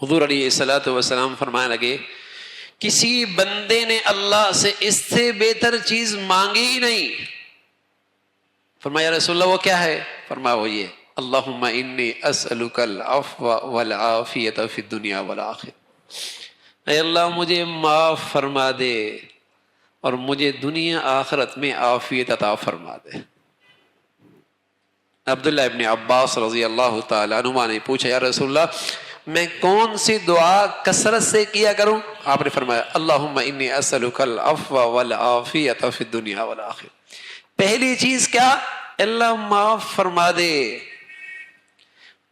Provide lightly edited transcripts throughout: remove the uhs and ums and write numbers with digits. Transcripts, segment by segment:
حضور علیہ الصلوۃ والسلام فرمانے لگے کسی بندے نے اللہ سے اس سے بہتر چیز مانگی ہی نہیں. فرمایا رسول اللہ وہ کیا ہے؟ فرمایا وہ یہ اللہم انی اسألک العفو والعافیۃ فی الدنیا والآخرہ. اے اللہ مجھے معاف فرما دے اور مجھے دنیا آخرت میں عافیت عطا فرما دے. عبداللہ ابن عباس رضی اللہ تعالیٰ عنہما نے پوچھا یا رسول اللہ میں کون سی دعا کثرت سے کیا کروں؟ آپ نے فرمایا اللہم انی اسألک العفو والعافیۃ فی الدنیا والآخرہ. پہلی چیز کیا؟ اللہ معاف فرما دے،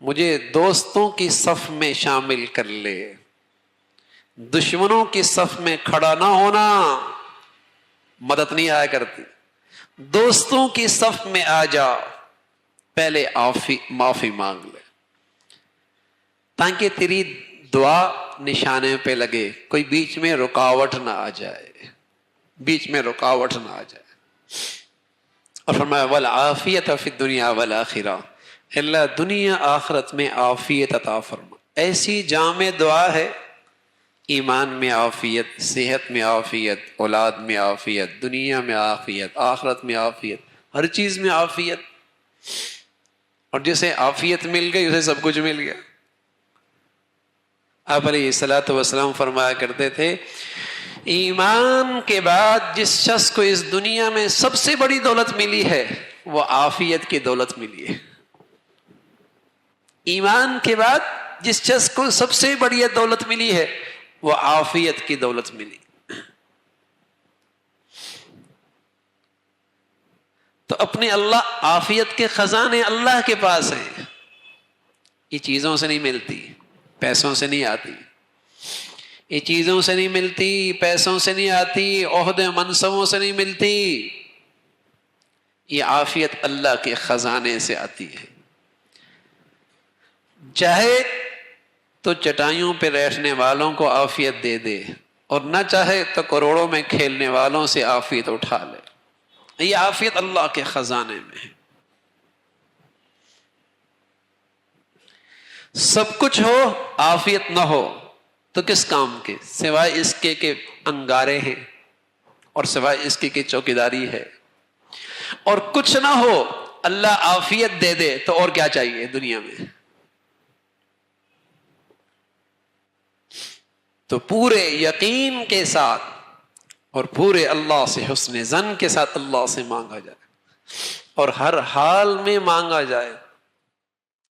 مجھے دوستوں کی صف میں شامل کر لے، دشمنوں کی صف میں کھڑا نہ ہونا، مدد نہیں آیا کرتی. دوستوں کی صف میں آ جا، پہلے معافی مانگ لے تاکہ تیری دعا نشانے پہ لگے، کوئی بیچ میں رکاوٹ نہ آ جائے، بیچ میں رکاوٹ نہ آ جائے. اور فرمایا والعافیۃ فی الدنیا والآخرہ، اللہ دنیا آخرت میں عافیت عطا فرما. ایسی جامع دعا ہے، ایمان میں عافیت، صحت میں عافیت، اولاد میں عافیت، دنیا میں عافیت، آخرت میں عافیت، ہر چیز میں عافیت. اور جسے عافیت مل گئی اسے سب کچھ مل گیا. آپ علیہ الصلوۃ والسلام فرمایا کرتے تھے ایمان کے بعد جس شخص کو اس دنیا میں سب سے بڑی دولت ملی ہے وہ عافیت کی دولت ملی ہے. ایمان کے بعد جس شخص کو سب سے بڑی دولت ملی ہے وہ عافیت کی دولت ملی. تو اپنے اللہ عافیت کے خزانے اللہ کے پاس ہیں. یہ چیزوں سے نہیں ملتی، پیسوں سے نہیں آتی، یہ چیزوں سے نہیں ملتی، پیسوں سے نہیں آتی، عہدے منصبوں سے نہیں ملتی. یہ عافیت اللہ کے خزانے سے آتی ہے. چاہے تو چٹائیوں پہ بیٹھنے والوں کو عافیت دے دے اور نہ چاہے تو کروڑوں میں کھیلنے والوں سے عافیت اٹھا لے. یہ عافیت اللہ کے خزانے میں ہے. سب کچھ ہو عافیت نہ ہو تو کس کام کے، سوائے اس کے کہ انگارے ہیں اور سوائے اس کے کہ چوکیداری ہے. اور کچھ نہ ہو اللہ عافیت دے دے تو اور کیا چاہیے دنیا میں. تو پورے یقین کے ساتھ اور پورے اللہ سے حسن ظن کے ساتھ اللہ سے مانگا جائے اور ہر حال میں مانگا جائے.